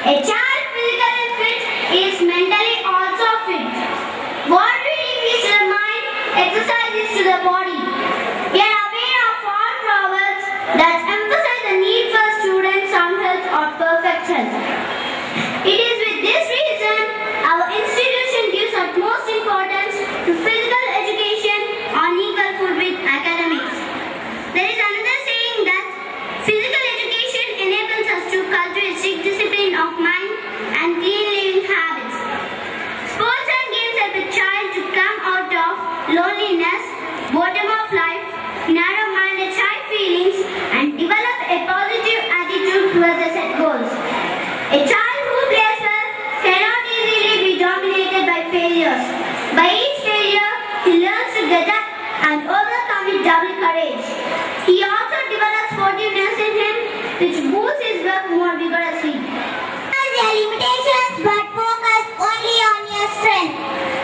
A child physically fit is mentally also fit. What reading is to the mind, exercise is to the body. We are aware of all proverbs that emphasize the need for students' sound health or perfect health. It is with this reason our institution gives utmost importance to physical education on equal foot with academics. There is another saying that physical education enables us to cultivate strict discipline of mind and clean living habits. Sports and games help a child to come out of loneliness, boredom of life, narrow-minded child feelings, and develop a positive attitude towards the set goals. A child who plays well cannot easily be dominated by failures. By each failure, he learns to get up and overcome with double courage. He also develops sportiveness in him, which boosts his work more vigorously. There are limitations, but focus only on your strength,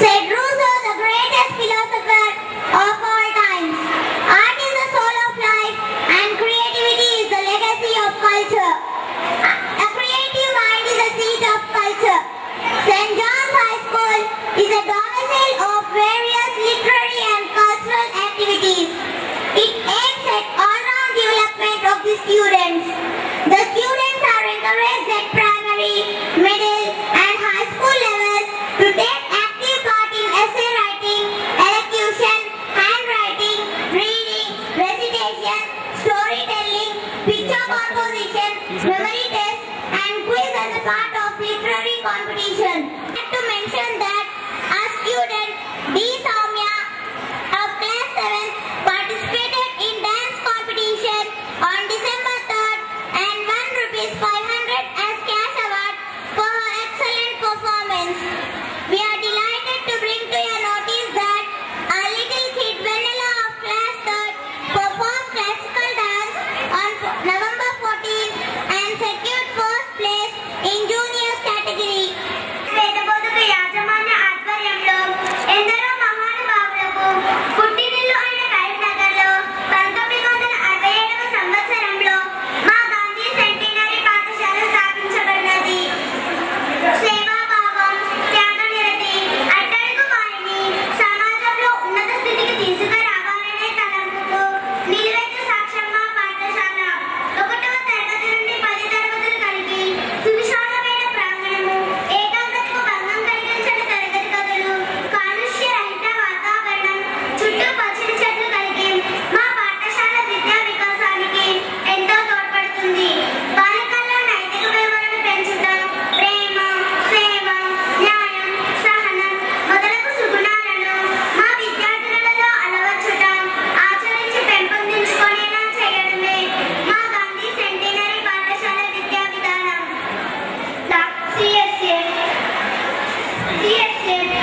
said Rousseau, the greatest philosopher of all times. Art is the soul of life, and creativity is the legacy of culture. A creative mind is the seat of culture. St. John's High School is a domicile of various literary and cultural activities. It aims at all-round development of the students. The students are encouraged at primary, middle, and high school levels to take active part in essay writing, elocution, handwriting, reading, recitation, storytelling, picture composition, memory test, and quiz as a part of literary competition. I have to mention that our student D. Soumya of class 7 participated in dance competition on December 3rd and won ₹500 as cash award for her excellent performance. We are delighted to bring to your notice that our little kid Vanilla of class 3rd performed classical dance on November 14th and secured first place in juniors category. వేదబోధక యాజమాన్య ఆధ్వర్యంలో ఎందరో మహానుభావులకు పుట్టినిల్లు అయిన కరీంనగర్లో 1967వ సంవత్సరంలో మా Gandhi centenary పాఠశాల స్థాపించబడినది. సేవాభావం, త్యాగనిరతి, అట్టడుగు వారిని సమాజంలో ఉన్నత స్థితికి తీసుకురావాలనే తలంపుతో నిలువెత్తు సాక్ష్యం మా పాఠశాల. 1వ తరగతి నుండి 10వ తరగతులు కలిగి సువిశాలమైన ప్రాంగణము, ఏకాగ్రతకు భంగం కలిగించని తరగతి గదులు, కాలుష్య రహిత వాతావరణం, చుట్టూ పచ్చని చెట్లు కలిగి మా పాఠశాల విద్యా వికాసానికి ఎంతో తోడ్పడుతుంది. బాలికల్లో నైతిక విలువలను పెంచడం, ప్రేమ, సేవ, న్యాయం, సహనం మొదలగు సుగుణాలను మా విద్యార్థులలో అలవర్చడం, ఆచరించి పెంపొందించుకునేలా చేయడమే మా గాంధీ సెంటినరీ పాఠశాల విద్యా విధానం. CSA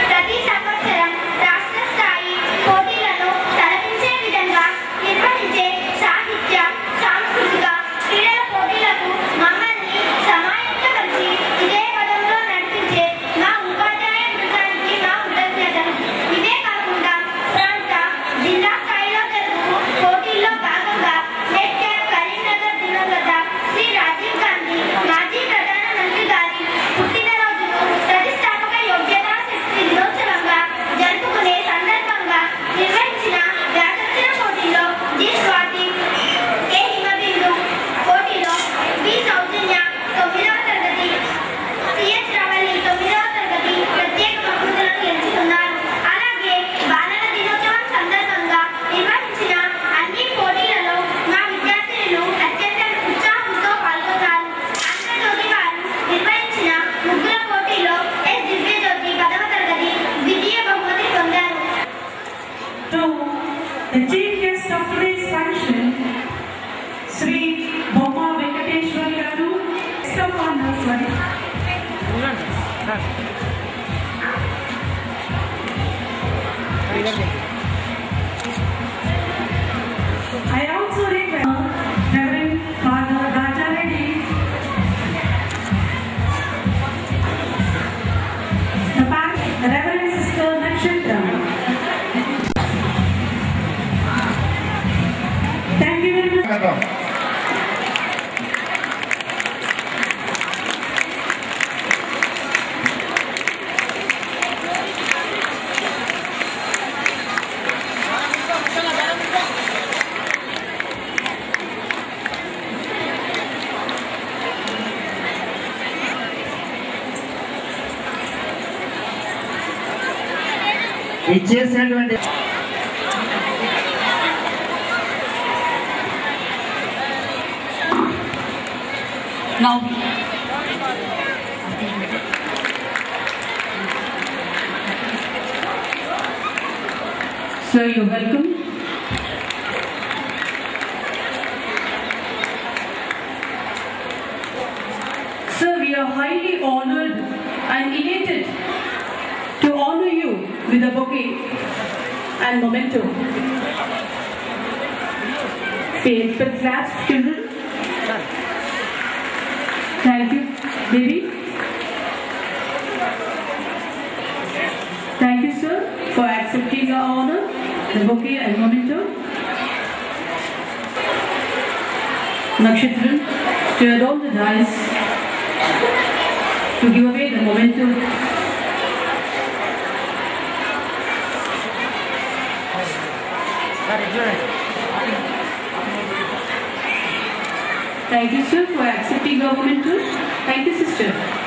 ప్రతి సంవత్సరం రాష్ట్ర స్థాయి పోటీలను తలపించే విధంగా నిర్వహించే సాహిత్య, సాంస్కృతిక, క్రీడల పోటీలకు మమ్మల్ని సమాయత్తపరిచి విజయపథంలో నడిపించే మా ఉపాధ్యాయ బృందానికి మా కృతజ్ఞతలు. ఇవే కాకుండా ప్రాంత, జిల్లా స్థాయిలో జరుగు పోటీల్లో భాగంగా నెట్ క్యాప్ కరీంనగర్ దివంగత శ్రీ రాజీవ్ గాంధీ మాజీ ప్రధానమంత్రి గారి పుట్టినరోజును ప్రతిష్టాపక యోగ్యతా శక్తి దినోత్సవంగా జరుపుకునే సందర్భంగా నిర్వహించిన వ్యాసరచన పోటీలో జి. స్వాతి, కె. హిమబిందు పోటీలో బి. సౌజన్య 9వ తరగతి, సిహెచ్ రవళి 9వ తరగతి ప్రత్యేక బహుమతులను గెలుచుకున్నారు. అలాగే బాలల దినోత్సవం సందర్భంగా నిర్వహించిన అన్ని పోటీలలో మా విద్యార్థులు అత్యంత ఉత్సాహంతో పాల్గొన్నారు. ఆంధ్రజ్యోతి వారు నిర్వహించిన ముగ్గుల పోటీలో ఎస్. దివ్యజ్యోతి 10వ తరగతి ద్వితీయ బహుమతి పొందారు. To the chief guest of today's function, Sri Bhoma Venkateshwar Garu, guest of honor for I also request Reverend Father Raja Reddy, the pastor, Reverend Sister Nakshatra. Thank you very much. ఇచ్చేసినటువంటి Now, sir, you're welcome. Sir, we are highly honored and elated to honor you with a bouquet and memento. Say, expect claps, children. Thank you, baby. Thank you, sir, for accepting our honor, the bouquet and memento. Nakshitran, stirred all the dice to give away the memento. Thank you, sir, for accepting our memento. Thank you, sister.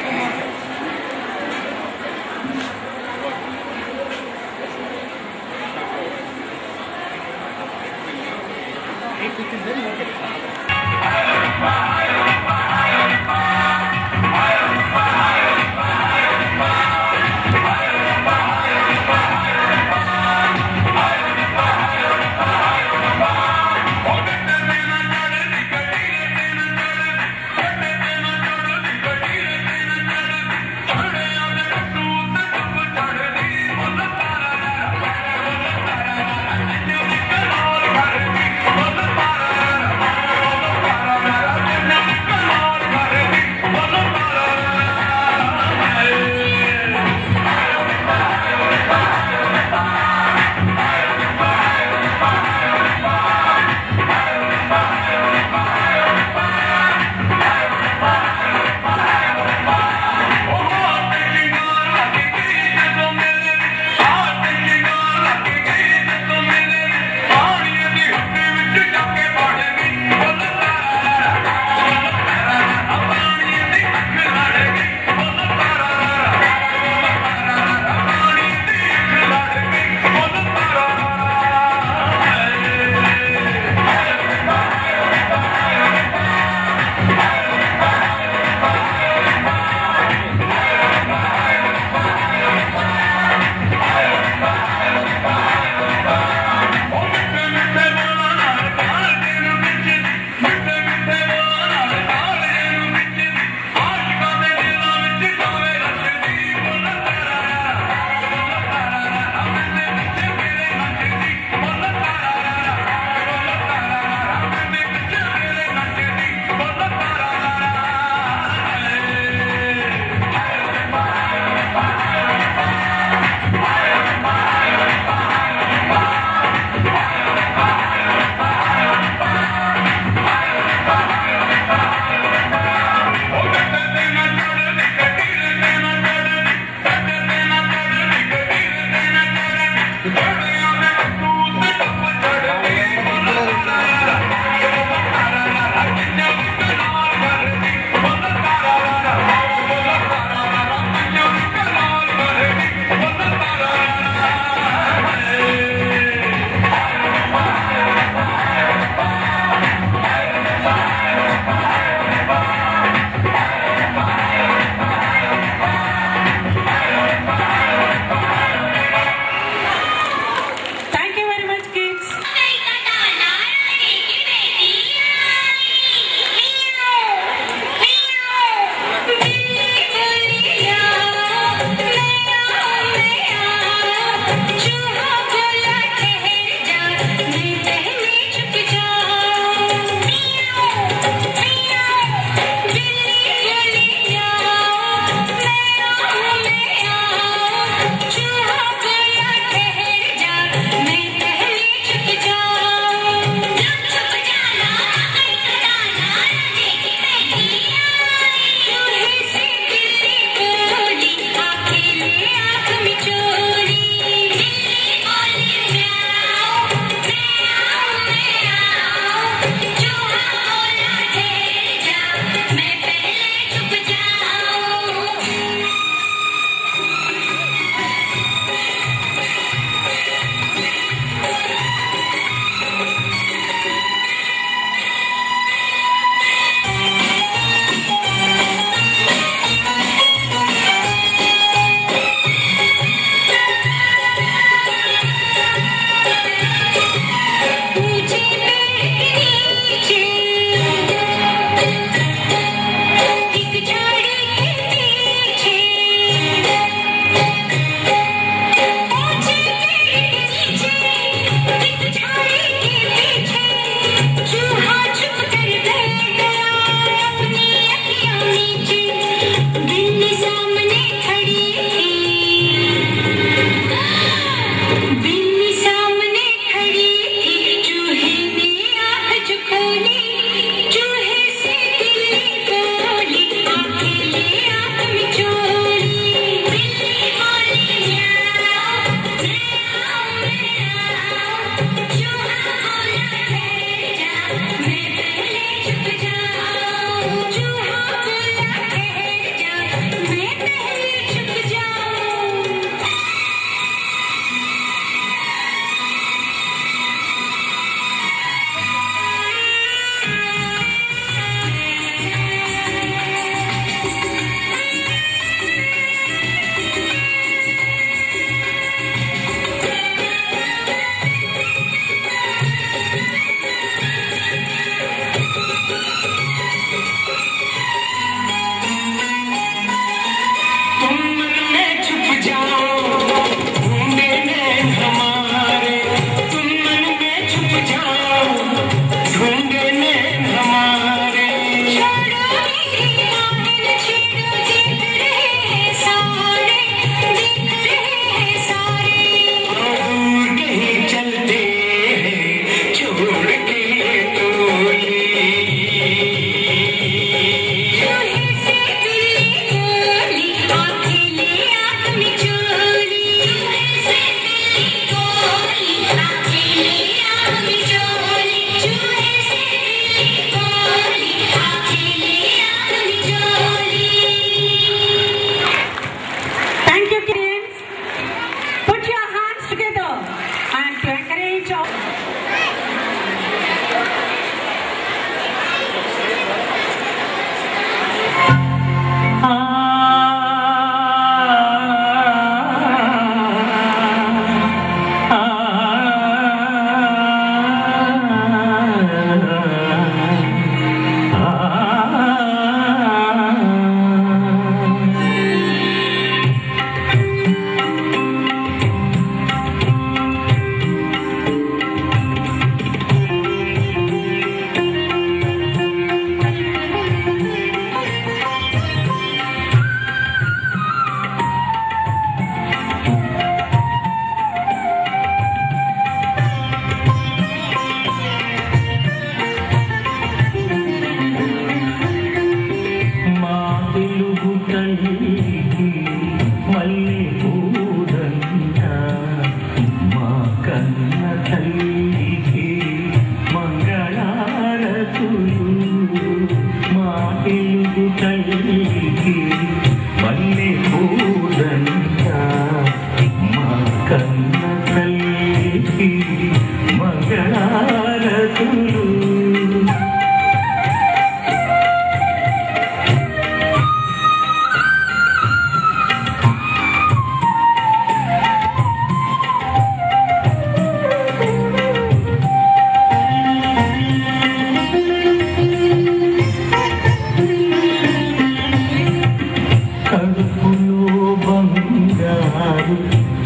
కడుపులో బంగారు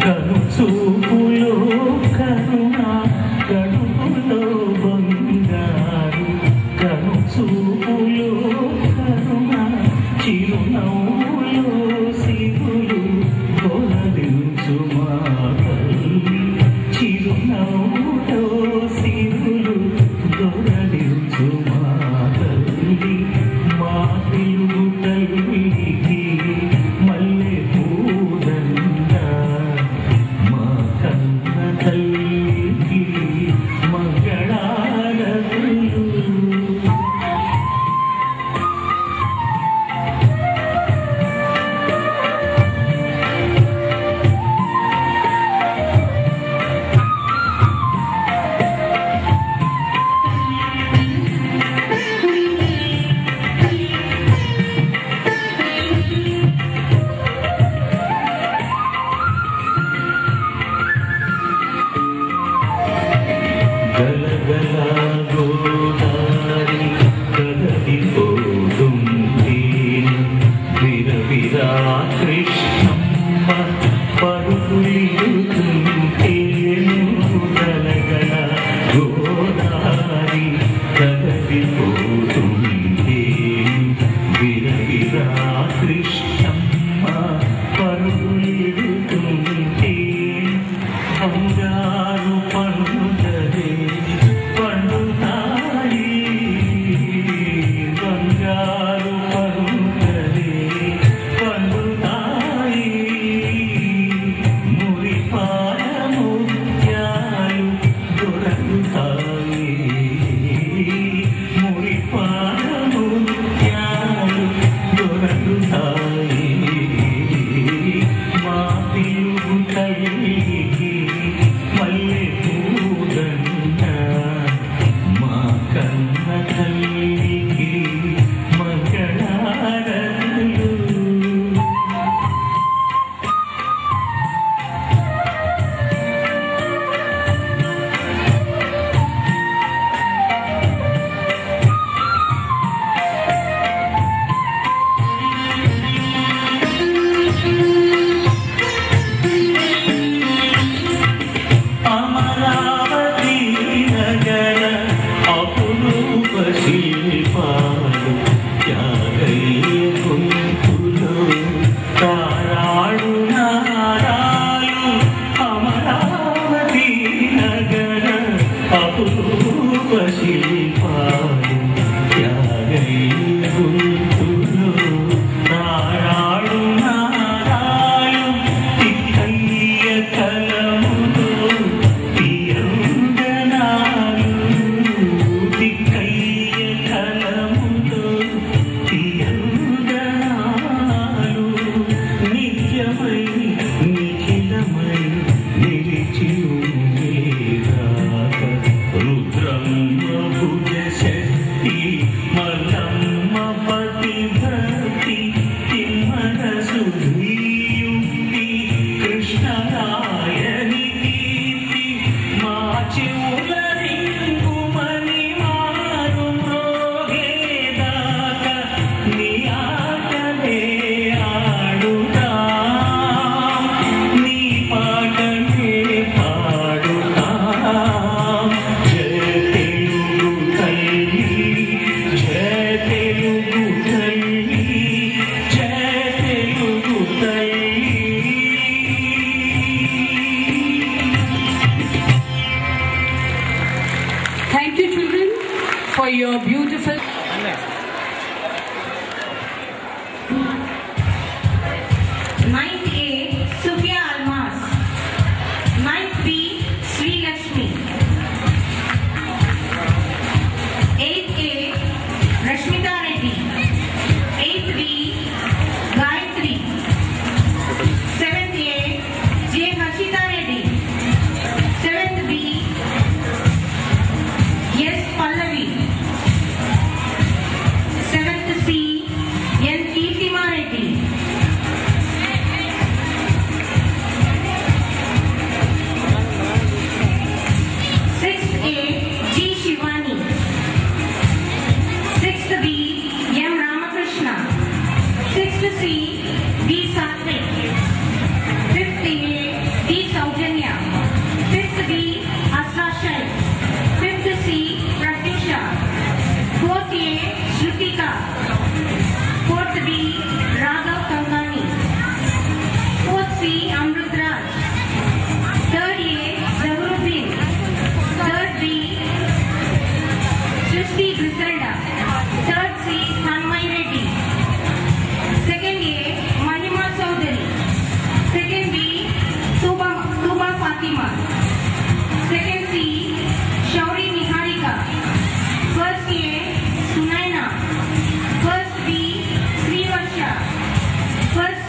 కను చూపులో కరుణ కడుపులో బంగారు కను చూపులో కరుణ చిరునవ్వులో సిరులు తొలగించు మా తల్లి చిరునవ్వులో సిరులు తొలగించు మా తల్లి మా తెలుగు తల్లికి మల్లె పూదండ మా కన్న తల్లికి మంగళారతులు గలగల గోదారి కదలిపోతుంటే విరవిరా కృష్ణమ్మ పరుగులిడుతుంటే గలగల గోదారి కదలిపోతుంటే విరవిరా కృష్ణమ్మ పరుగులిడుతుంటే బంగారు పండుగదే పండుతాయి బంగారు పండుగదే పండుతాయి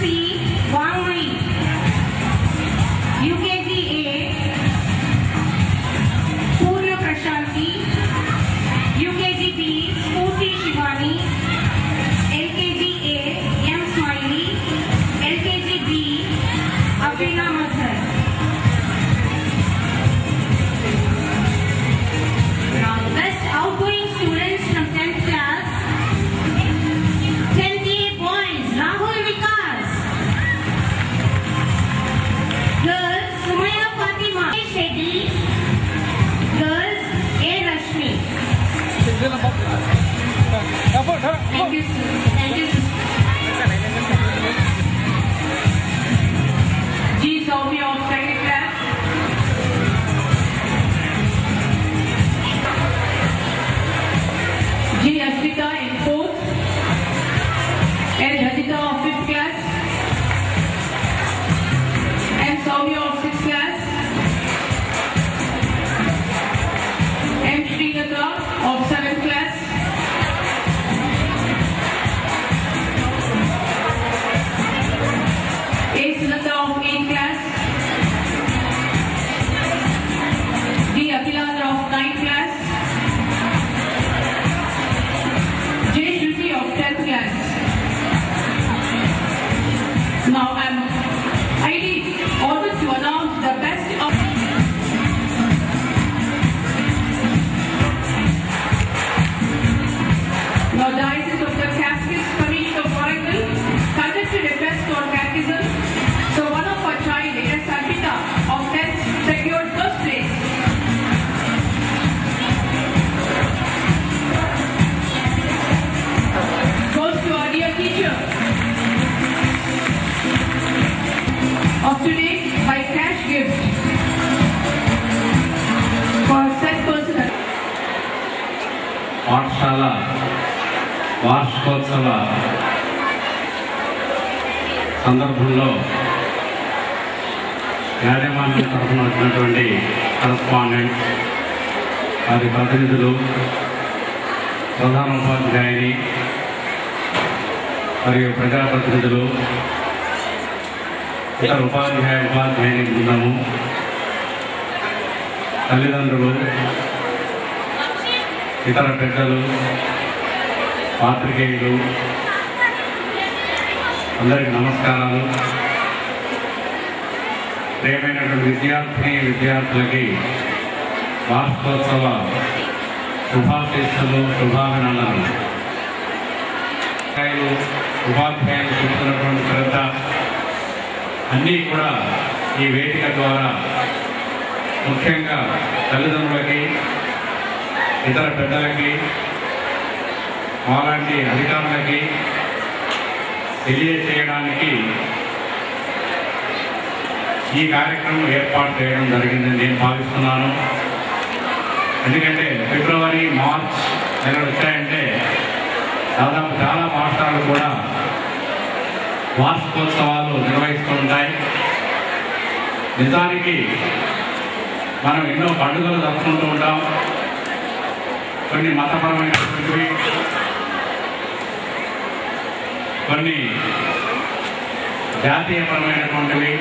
C. Wangmai. UKG A. Purna Prashanti. UKG B. Spurti Shivani. LKG A. M. Smiley. LKG B. Afina Mazhar. Now the best outgoing students from 10th class. 28 points. Rahul Vikas. Girls, Sumaya Fatima. Shetty. Girls, A. Rashmi. Thank you, sir. Thank you, sir. G. Soumya of 2nd class. G. Ashvita in 4th. And Rajita of 5th class. And Soumya of 6th class. M. Srilata of 7th class. A. Sunata of 8th class. D. Akilata of 9th class. J. Shruti of 10th class. Now I'm highly honored to announce the best of now Diocese of the Caskets Commission of Warangal conducted a test on catechism. So one of our child, S. Arpita of 10th, secured first place. Goes to our dear teacher of today by cash gift for said person. పాఠశాల వార్షికోత్సవ సందర్భంలో యాజమాన్యం తరఫున వచ్చినటువంటి correspondent వారి ప్రతినిధులు, ప్రధాన ఉపాధ్యాయుని మరియు ప్రజాప్రతినిధులు, ఇతర ఉపాధ్యాయుని బృందము, తల్లిదండ్రులు, ఇతర పెద్దలు, పాత్రికేయులు అందరికీ నమస్కారాలు. ప్రియమైనటువంటి విద్యార్థులకి వార్షికోత్సవ శుభాశీస్సులు, శుభాభినందనలు. ఉపాధ్యాయులు చూపుతున్నటువంటి శ్రద్ధ అన్నీ కూడా ఈ వేదిక ద్వారా ముఖ్యంగా తల్లిదండ్రులకి, ఇతర పెద్దలకి, అలాంటి అధికారులకి తెలియజేయడానికి ఈ కార్యక్రమం ఏర్పాటు చేయడం జరిగిందని నేను భావిస్తున్నాను. ఎందుకంటే ఫిబ్రవరి, మార్చ్ నెలలు వచ్చాయంటే దాదాపు చాలా పాఠశాలలు కూడా వార్షికోత్సవాలు నిర్వహిస్తూ ఉంటాయి. నిజానికి మనం ఎన్నో పండుగలు జరుపుకుంటూ ఉంటాం. కొన్ని మతపరమైనటువంటివి, కొన్ని జాతీయపరమైనటువంటివి,